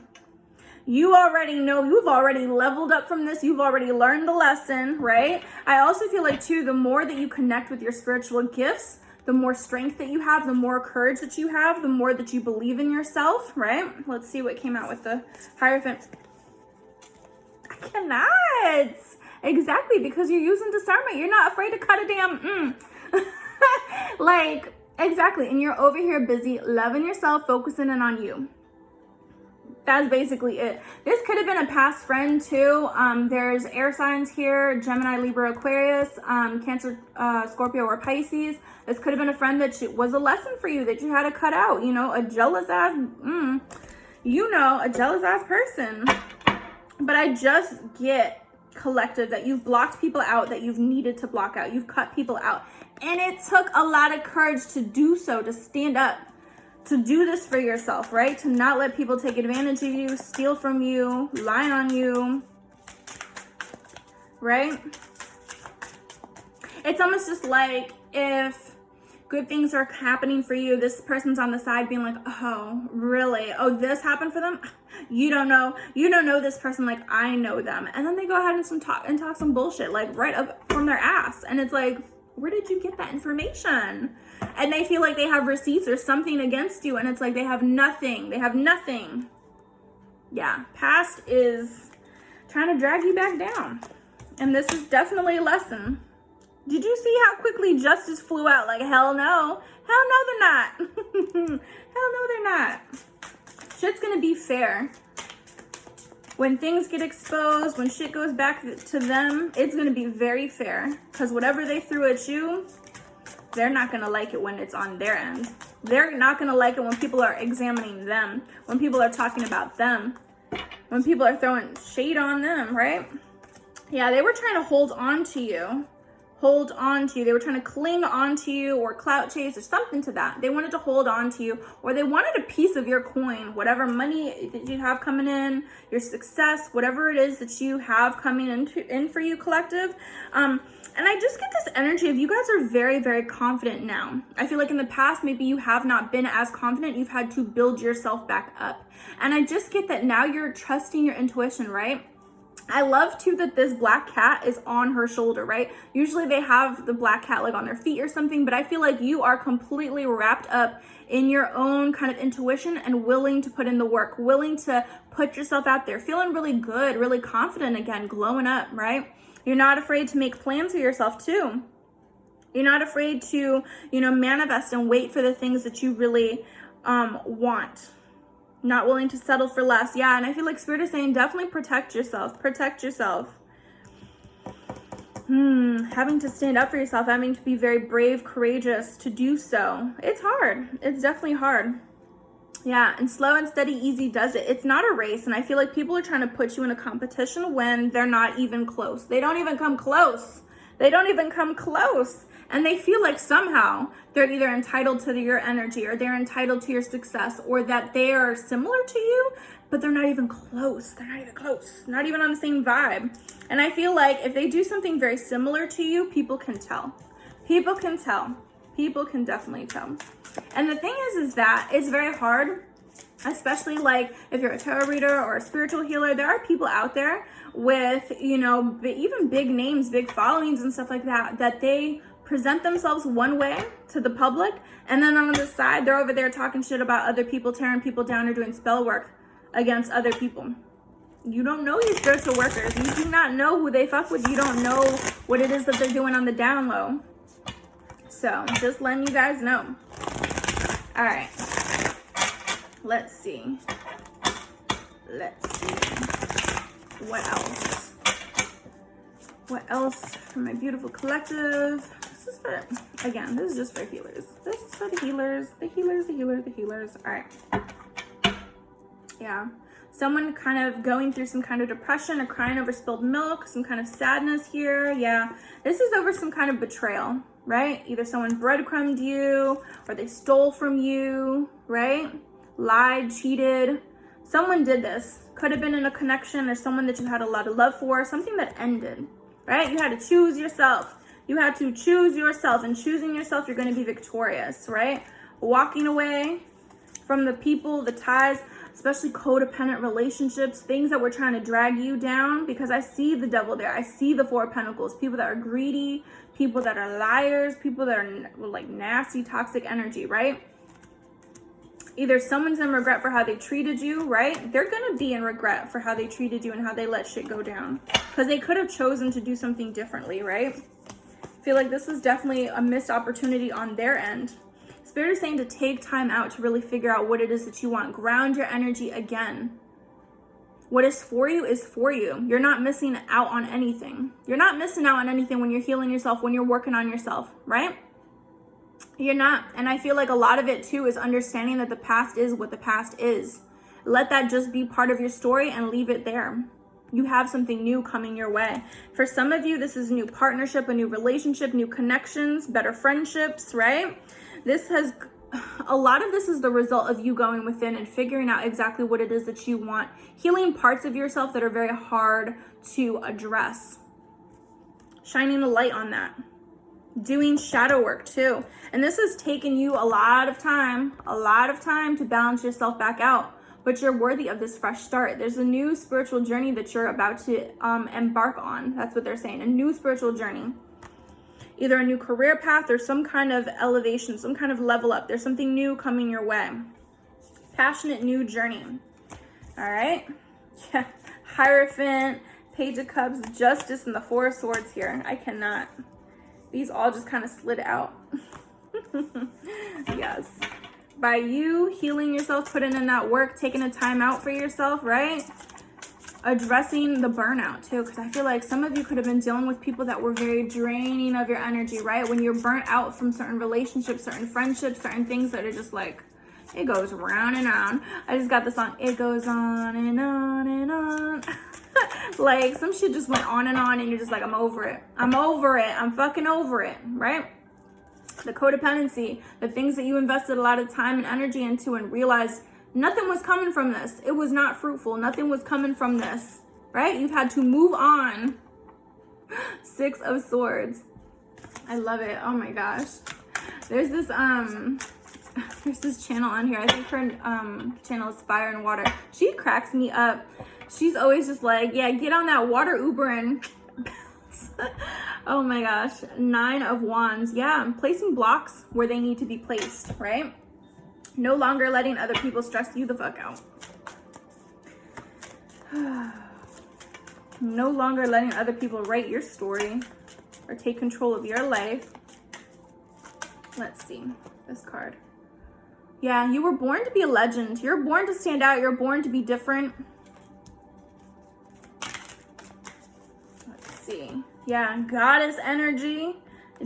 You already know. You've already leveled up from this. You've already learned the lesson, right? I also feel like, too, the more that you connect with your spiritual gifts, the more strength that you have, the more courage that you have, the more that you believe in yourself, right? Let's see what came out with the Hierophant. I cannot. Exactly, because you're using discernment. You're not afraid to cut a damn like, exactly. And you're over here busy loving yourself, focusing in on you. That's basically it. This could have been a past friend too. There's air signs here: Gemini, Libra, Aquarius, Cancer, Scorpio, or Pisces. This could have been a friend that was a lesson for you that you had to cut out. A jealous ass, a jealous ass person. But I just get collective that you've blocked people out that you've needed to block out. You've cut people out. And it took a lot of courage to do so, to stand up, to do this for yourself, right? To not let people take advantage of you, steal from you, lie on you, right? It's almost just like if good things are happening for you, this person's on the side being like, oh, really? Oh, this happened for them? You don't know this person like I know them. And then they go ahead and talk some bullshit, like right up from their ass. And it's like, Where did you get that information? And they feel like they have receipts or something against you, and it's like they have nothing. They have nothing. Yeah, past is trying to drag you back down. And this is definitely a lesson. Did you see how quickly justice flew out? Like, hell no. Hell no, they're not. Hell no, they're not. Shit's gonna be fair. When things get exposed, when shit goes back to them, it's gonna be very fair. Because whatever they threw at you, they're not gonna like it when it's on their end. They're not gonna like it when people are examining them, when people are talking about them, when people are throwing shade on them, right? Yeah, they were trying to hold on to you. Hold on to you. They were trying to cling on to you or clout chase or something to that. They wanted to hold on to you, or they wanted a piece of your coin, whatever money that you have coming in, your success, whatever it is that you have coming in for you, collective. And I just get this energy of you guys are very, very confident now. I feel like in the past, maybe you have not been as confident. You've had to build yourself back up. And I just get that now you're trusting your intuition, right? I love too that this black cat is on her shoulder, right? Usually they have the black cat like on their feet or something, but I feel like you are completely wrapped up in your own kind of intuition and willing to put in the work, willing to put yourself out there, feeling really good, really confident again, glowing up, right? You're not afraid to make plans for yourself too. You're not afraid to, manifest and wait for the things that you really want. Not willing to settle for less. Yeah, and I feel like Spirit is saying definitely protect yourself. Protect yourself. Having to stand up for yourself, having to be very brave, courageous to do so. It's hard. It's definitely hard. Yeah, and slow and steady, easy does it. It's not a race, and I feel like people are trying to put you in a competition when they're not even close. They don't even come close. They don't even come close. And they feel like somehow they're either entitled to your energy or they're entitled to your success or that they are similar to you, but they're not even close. They're not even close. Not even on the same vibe. And I feel like if they do something very similar to you, people can tell. People can tell. People can definitely tell. And the thing is that it's very hard, especially like if you're a tarot reader or a spiritual healer. There are people out there with, even big names, big followings and stuff like that, that they present themselves one way to the public, and then on the side, they're over there talking shit about other people, tearing people down or doing spell work against other people. You don't know these spiritual workers. You do not know who they fuck with. You don't know what it is that they're doing on the down low. So, just letting you guys know. All right. Let's see. What else? What else from my beautiful collective? This is for, again, this is just for healers. This is for the healers, the healers. All right. Yeah. Someone kind of going through some kind of depression or crying over spilled milk, some kind of sadness here. Yeah. This is over some kind of betrayal, right? Either someone breadcrumbed you or they stole from you, right? Lied, cheated. Someone did this. Could have been in a connection or someone that you had a lot of love for, something that ended, right? You had to choose yourself. You had to choose yourself, and choosing yourself, you're going to be victorious, right? Walking away from the people, the ties, especially codependent relationships, things that were trying to drag you down, because I see the devil there. I see the Four of Pentacles, people that are greedy, people that are liars, people that are like nasty, toxic energy, right? Either someone's in regret for how they treated you, right? They're going to be in regret for how they treated you and how they let shit go down, because they could have chosen to do something differently, right? I feel like this is definitely a missed opportunity on their end. Spirit is saying to take time out to really figure out what it is that you want. Ground your energy again. What is for you is for you. You're not missing out on anything. You're not missing out on anything when you're healing yourself, when you're working on yourself, right? You're not. And I feel like a lot of it too is understanding that the past is what the past is. Let that just be part of your story and leave it there. You have something new coming your way. For some of you, this is a new partnership, a new relationship, new connections, better friendships, right? A lot of this is the result of you going within and figuring out exactly what it is that you want. Healing parts of yourself that are very hard to address. Shining a light on that. Doing shadow work too. And this has taken you a lot of time to balance yourself back out. But you're worthy of this fresh start. There's a new spiritual journey that you're about to embark on. That's what they're saying, a new spiritual journey. either a new career path or some kind of elevation, some kind of level up. There's something new coming your way. Passionate new journey. All right. Yeah. Hierophant, Page of Cups, Justice, and the Four of Swords here. I cannot. These all just kind of slid out. Yes. By you healing yourself, putting in that work, taking a time out for yourself, right? Addressing the burnout too, because I feel like some of you could have been dealing with people that were very draining of your energy, right? When you're burnt out from certain relationships, certain friendships, certain things that are just like, it goes round and round. I just got the song, it goes on and on and on. Like some shit just went on and you're just like, I'm over it. I'm over it. I'm fucking over it, right? The codependency, the things that you invested a lot of time and energy into and realized nothing was coming from this. It was not fruitful. Nothing was coming from this, right? You've had to move on. Six of Swords. I love it. Oh my gosh. There's this channel on here. I think her channel is Fire and Water. She cracks me up. She's always just like, yeah, get on that water Uber and oh my gosh. Nine of Wands. Yeah, I'm placing blocks where they need to be placed, right? No longer letting other people stress you the fuck out. No longer letting other people write your story or take control of your life. Let's see this card. Yeah, you were born to be a legend. You're born to stand out. You're born to be different. Let's see. Yeah, goddess energy,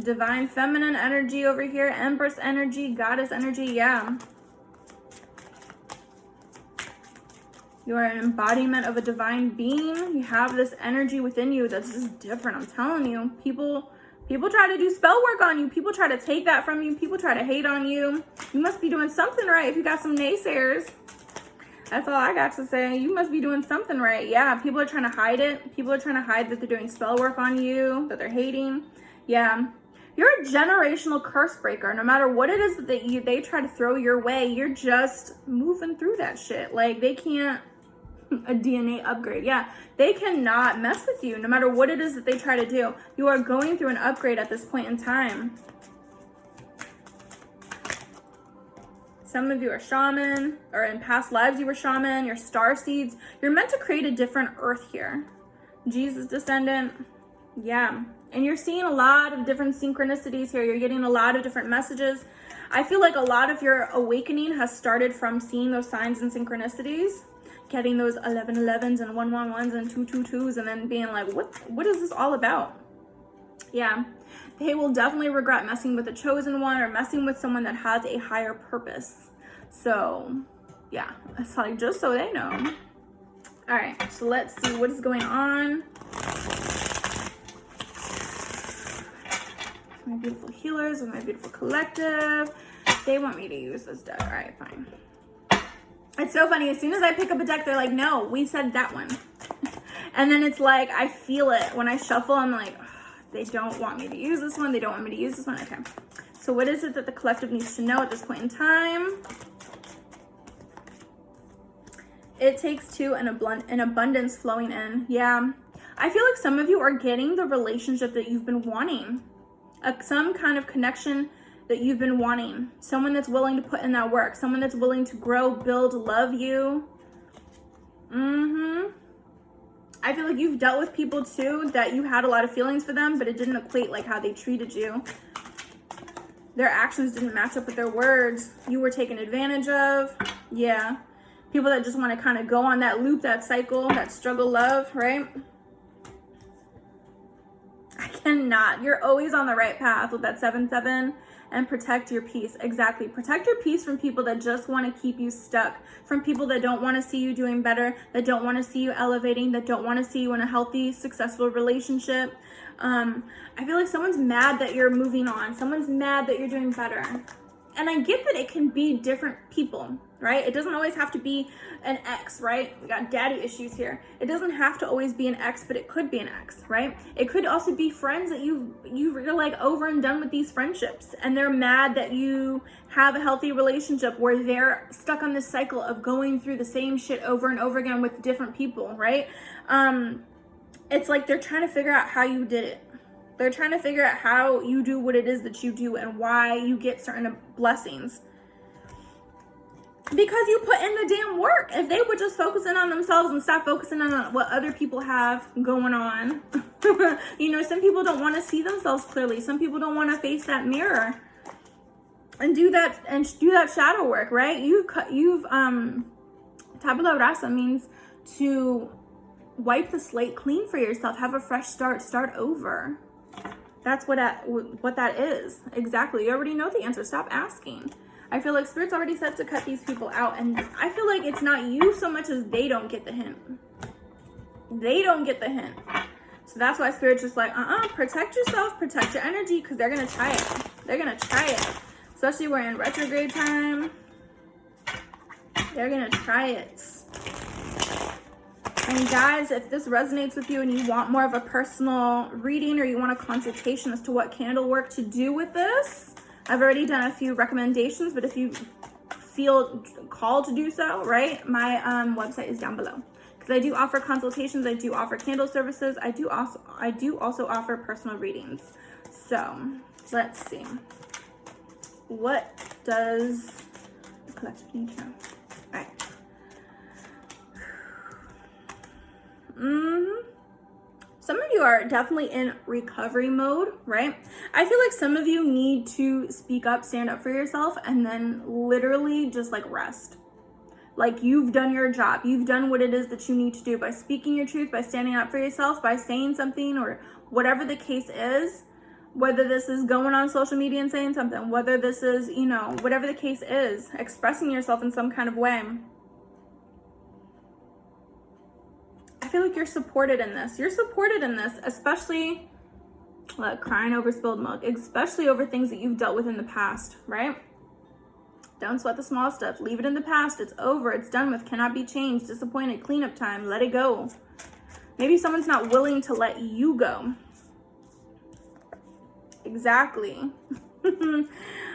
divine feminine energy over here, empress energy, goddess energy. Yeah. You are an embodiment of a divine being. You have this energy within you that's just different. I'm telling you, people try to do spell work on you. People try to take that from you. People try to hate on you. You must be doing something right if you got some naysayers. That's all I got to say. You must be doing something right. Yeah, people are trying to hide it. People are trying to hide that they're doing spell work on you, that they're hating. Yeah. You're a generational curse breaker. No matter what it is that they try to throw your way, you're just moving through that shit. Like they can't, a DNA upgrade. Yeah, they cannot mess with you no matter what it is that they try to do. You are going through an upgrade at this point in time. Some of you are shaman, or in past lives you were shaman. You're star seeds. You're meant to create a different earth here. Jesus descendant. Yeah. And you're seeing a lot of different synchronicities here. You're getting a lot of different messages. I feel like a lot of your awakening has started from seeing those signs and synchronicities, getting those 1111s and 111s and 222s, and then being like, what is this all about? Yeah. They will definitely regret messing with a chosen one or messing with someone that has a higher purpose. So, yeah. It's like, just so they know. All right. So let's see what is going on. My beautiful healers and my beautiful collective. They want me to use this deck. All right, fine. It's so funny. As soon as I pick up a deck, they're like, no, we said that one. And then it's like, I feel it. When I shuffle, I'm like, oh, they don't want me to use this one. They don't want me to use this one. Okay. So what is it that the collective needs to know at this point in time? It takes two and an abundance flowing in. Yeah. I feel like some of you are getting the relationship that you've been wanting. Some kind of connection that you've been wanting. Someone that's willing to put in that work. Someone that's willing to grow, build, love you. I feel like you've dealt with people too that you had a lot of feelings for them, but it didn't equate like how they treated you. Their actions didn't match up with their words. You were taken advantage of. Yeah. People that just want to kind of go on that loop, that cycle, that struggle love, right? I cannot. You're always on the right path with that 7-7. And protect your peace. Exactly. Protect your peace from people that just want to keep you stuck, from people that don't want to see you doing better, that don't want to see you elevating, that don't want to see you in a healthy, successful relationship. I feel like someone's mad that you're moving on. Someone's mad that you're doing better. And I get that it can be different people, right? It doesn't always have to be an ex, right? We got daddy issues here. It doesn't have to always be an ex, but it could be an ex, right? It could also be friends that you're like over and done with these friendships, and they're mad that you have a healthy relationship where they're stuck on this cycle of going through the same shit over and over again with different people, right? It's like they're trying to figure out how you did it. They're trying to figure out how you do what it is that you do and why you get certain blessings. Because you put in the damn work. If they would just focus in on themselves and stop focusing on what other people have going on. You know, some people don't want to see themselves clearly. Some people don't want to face that mirror and do that shadow work, right? Tabula rasa means to wipe the slate clean for yourself, have a fresh start over. That's what that is. Exactly. You already know the answer. Stop asking. I feel like Spirit's already set to cut these people out, and I feel like it's not you so much as they don't get the hint. They don't get the hint. So that's why Spirit's just like, protect yourself, protect your energy, because they're going to try it. They're going to try it. Especially we're in retrograde time. They're going to try it. And guys, if this resonates with you and you want more of a personal reading or you want a consultation as to what candle work to do with this, I've already done a few recommendations, but if you feel called to do so, right, my website is down below. Because I do offer consultations, I do offer candle services, I do also offer personal readings. So let's see. What does the collective need to know? All right. Some of you are definitely in recovery mode, right? I feel like some of you need to speak up, stand up for yourself, and then literally just like rest. Like you've done your job. You've done what it is that you need to do by speaking your truth, by standing up for yourself, by saying something, or whatever the case is, whether this is going on social media and saying something, whether this is, you know, whatever the case is, expressing yourself in some kind of way. I feel like you're supported in this. You're supported in this, especially like crying over spilled milk, especially over things that you've dealt with in the past, right? Don't sweat the small stuff. Leave it in the past. It's over. It's done with. Cannot be changed. Disappointed. Cleanup time. Let it go. Maybe someone's not willing to let you go. Exactly.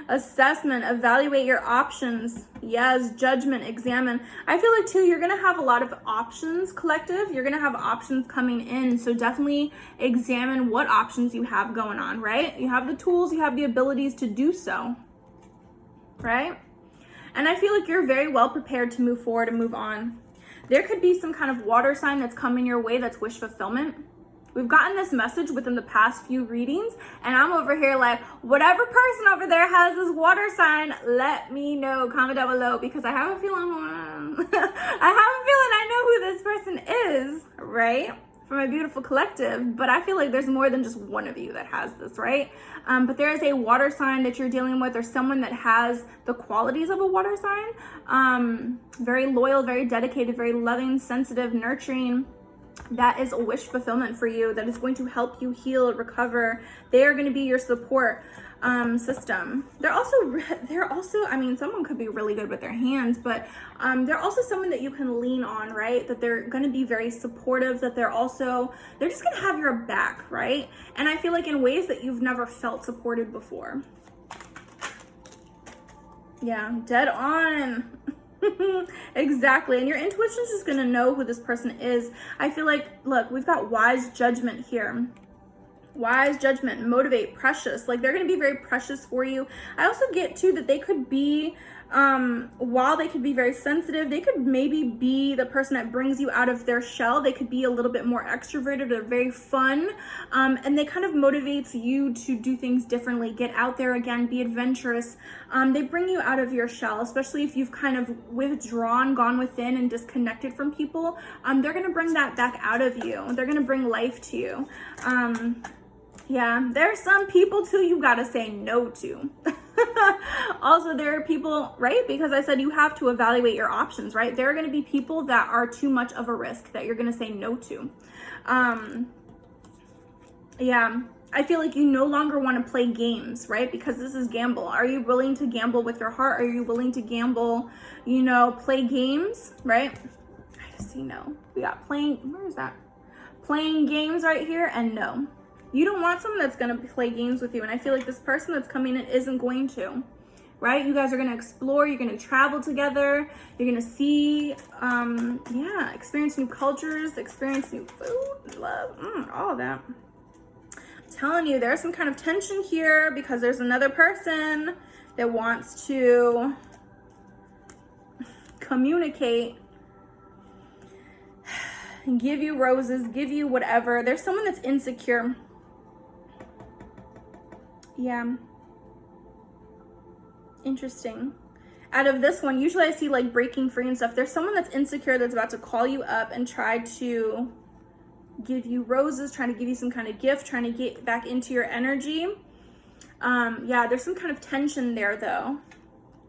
Assessment, evaluate your options. Yes, judgment, examine. I feel like too, you're going to have a lot of options, collective. You're going to have options coming in. So definitely examine what options you have going on, right? You have the tools, you have the abilities to do so, right? And I feel like you're very well prepared to move forward and move on. There could be some kind of water sign that's coming your way that's wish fulfillment. We've gotten this message within the past few readings, and I'm over here like, whatever person over there has this water sign, let me know. Comment down below, because I have a feeling, I know who this person is, right? For my beautiful collective, but I feel like there's more than just one of you that has this, right? But there is a water sign that you're dealing with, or someone that has the qualities of a water sign. Very loyal, very dedicated, very loving, sensitive, nurturing. That is a wish fulfillment for you, that is going to help you heal, recover. They are going to be your support system. They're also, I mean, someone could be really good with their hands, but they're also someone that you can lean on, right? That they're going to be very supportive, that they're just going to have your back, right? And I feel like in ways that you've never felt supported before. Yeah, dead on. Exactly. And your intuition is just going to know who this person is. I feel like, look, we've got wise judgment here. Wise judgment, motivate, precious. Like they're going to be very precious for you. I also get too that they could be, while they could be very sensitive, they could maybe be the person that brings you out of their shell. They could be a little bit more extroverted or very fun. And they kind of motivates you to do things differently, get out there again, be adventurous. They bring you out of your shell, especially if you've kind of withdrawn, gone within and disconnected from people. They're going to bring that back out of you. They're going to bring life to you. Yeah, there's some people too you got to say no to. Also, there are people, right? Because I said you have to evaluate your options, right? There are going to be people that are too much of a risk that you're going to say no to. Yeah, I feel like you no longer want to play games, right? Because this is gamble. Are you willing to gamble with your heart? Are you willing to gamble, you know, play games, right? I just see no. We got playing, where is that? Playing games right here, and no. You don't want someone that's going to play games with you. And I feel like this person that's coming in isn't going to, right? You guys are going to explore. You're going to travel together. You're going to see, experience new cultures, experience new food, love, all of that. Telling you there's some kind of tension here because there's another person that wants to communicate, give you roses, give you whatever. There's someone that's insecure. Yeah. Interesting. Out of this one, usually I see like breaking free and stuff. There's someone that's insecure that's about to call you up and try to give you roses, trying to give you some kind of gift, trying to get back into your energy. Yeah, there's some kind of tension there though.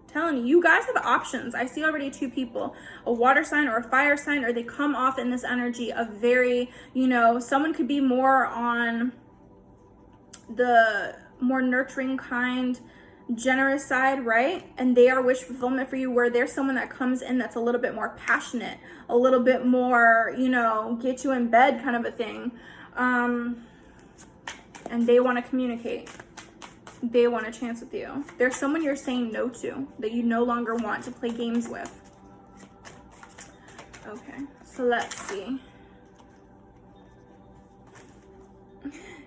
Telling you, you guys have options. I see already two people, a water sign or a fire sign, or they come off in this energy of very, you know, someone could be more on the more nurturing, kind, generous side, right? And they are wish fulfillment for you, where there's someone that comes in that's a little bit more passionate, a little bit more, you know, get you in bed kind of a thing. And they want to communicate. They want a chance with you. There's someone you're saying no to that you no longer want to play games with. Okay, so let's see.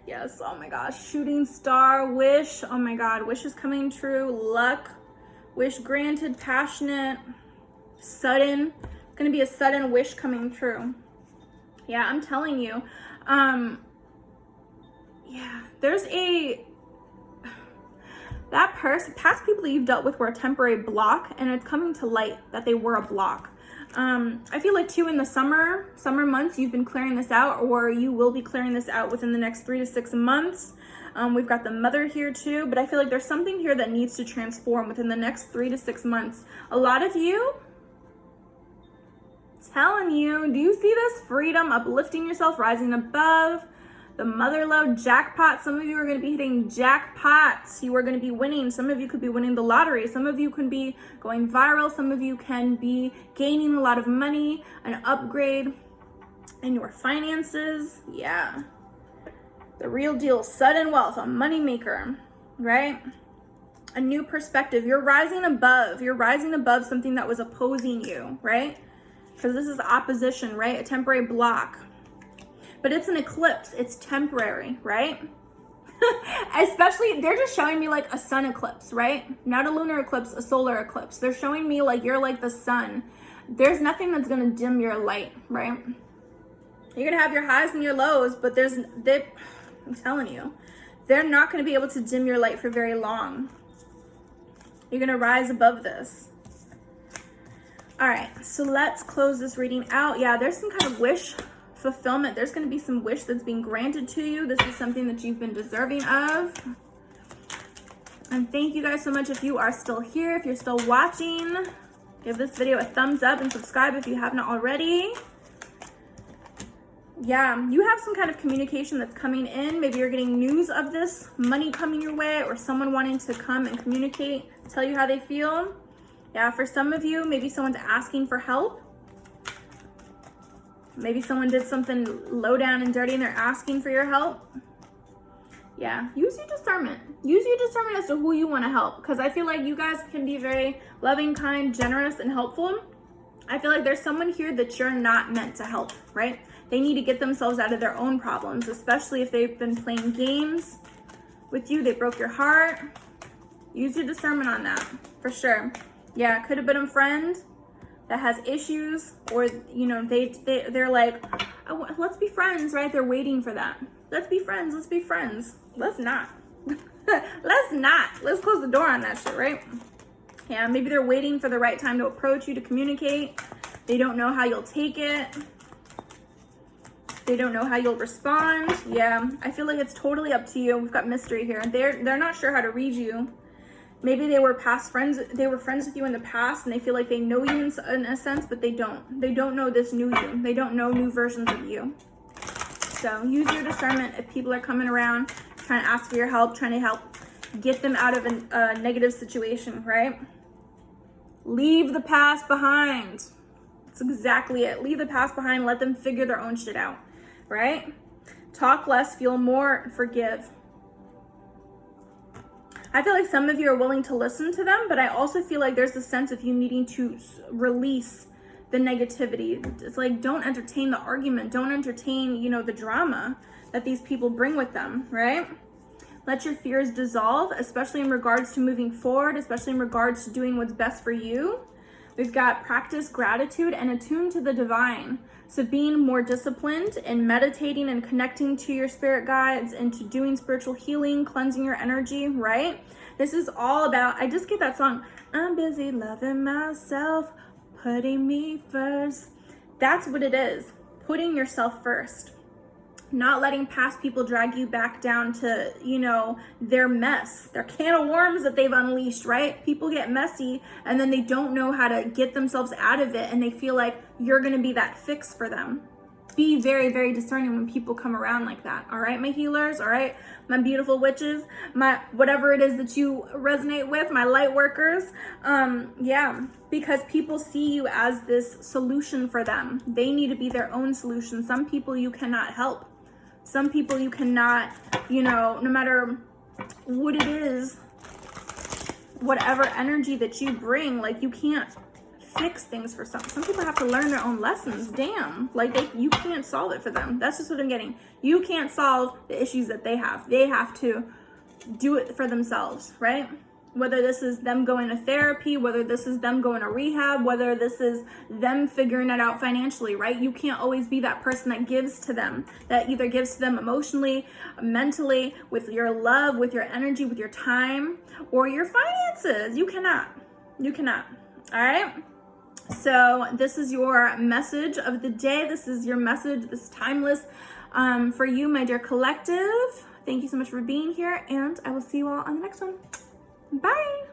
Yes, oh my gosh, shooting star, wish, oh my God, wish is coming true, luck, wish granted, passionate, sudden, it's gonna be a sudden wish coming true. Yeah, I'm telling you, yeah, there's that person, past people that you've dealt with were a temporary block, and it's coming to light that they were a block. I feel like too in the summer months, you've been clearing this out, or you will be clearing this out within the next 3 to 6 months. We've got the mother here too, but I feel like there's something here that needs to transform within the next 3 to 6 months. A lot of you, telling you, do you see this? Freedom, uplifting yourself, rising above. The mother lode jackpot. Some of you are going to be hitting jackpots. You are going to be winning. Some of you could be winning the lottery. Some of you can be going viral. Some of you can be gaining a lot of money, an upgrade in your finances. Yeah. The real deal, sudden wealth, a money maker, right? A new perspective. You're rising above. You're rising above something that was opposing you, right? Because this is opposition, right? A temporary block. But it's an eclipse. It's temporary, right? Especially, they're just showing me like a sun eclipse, right? Not a lunar eclipse, a solar eclipse. They're showing me like you're like the sun. There's nothing that's going to dim your light, right? You're going to have your highs and your lows, but I'm telling you, they're not going to be able to dim your light for very long. You're going to rise above this. All right, so let's close this reading out. Yeah, there's some kind of wish fulfillment. There's going to be some wish that's being granted to you. This is something that you've been deserving of. And thank you guys so much if you are still here. If you're still watching, give this video a thumbs up and subscribe if you haven't already. Yeah, you have some kind of communication that's coming in. Maybe you're getting news of this, money coming your way, or someone wanting to come and communicate, tell you how they feel. Yeah, for some of you, maybe someone's asking for help. Maybe someone did something low down and dirty and they're asking for your help. Yeah, use your discernment. Use your discernment as to who you want to help. Because I feel like you guys can be very loving, kind, generous, and helpful. I feel like there's someone here that you're not meant to help, right? They need to get themselves out of their own problems, especially if they've been playing games with you. They broke your heart. Use your discernment on that, for sure. Yeah, could have been a friend that has issues, or you know, they're like, oh, let's be friends, right? They're waiting for that. Let's be friends. Let's be friends. Let's not. Let's not. Let's close the door on that shit, right? Yeah, maybe they're waiting for the right time to approach you to communicate. They don't know how you'll take it. They don't know how you'll respond. Yeah, I feel like it's totally up to you. We've got mystery here. They're not sure how to read you. Maybe they were past friends. They were friends with you in the past, and they feel like they know you in a sense, but they don't. They don't know this new you. They don't know new versions of you. So use your discernment if people are coming around, trying to ask for your help, trying to help get them out of a negative situation, right? Leave the past behind. That's exactly it. Leave the past behind. Let them figure their own shit out, right? Talk less, feel more, forgive. I feel like some of you are willing to listen to them, but I also feel like there's a sense of you needing to release the negativity. It's like, don't entertain the argument. Don't entertain, you know, the drama. that these people bring with them, right? Let your fears dissolve, especially in regards to moving forward, especially in regards to doing what's best for you. We've got practice gratitude and attune to the divine. So being more disciplined in meditating and connecting to your spirit guides and to doing spiritual healing, cleansing your energy, right? This is all about, I just get that song, I'm busy loving myself, putting me first. That's what it is, putting yourself first. Not letting past people drag you back down to, you know, their mess, their can of worms that they've unleashed, right? People get messy and then they don't know how to get themselves out of it, and they feel like you're going to be that fix for them. Be very, very discerning when people come around like that. All right, my healers, all right, my beautiful witches, my whatever it is that you resonate with, my light workers. Yeah, because people see you as this solution for them. They need to be their own solution. Some people you cannot help. Some people you cannot, you know, no matter what it is, whatever energy that you bring, like you can't fix things for some people have to learn their own lessons. Damn, like you can't solve it for them. That's just what I'm getting. You can't solve the issues that they have to do it for themselves, right? Whether this is them going to therapy, whether this is them going to rehab, whether this is them figuring it out financially, right? You can't always be that person that gives to them, that either gives to them emotionally, mentally, with your love, with your energy, with your time, or your finances. You cannot. All right? So this is your message of the day. This is your message, this timeless for you, my dear collective. Thank you so much for being here, and I will see you all on the next one. Bye.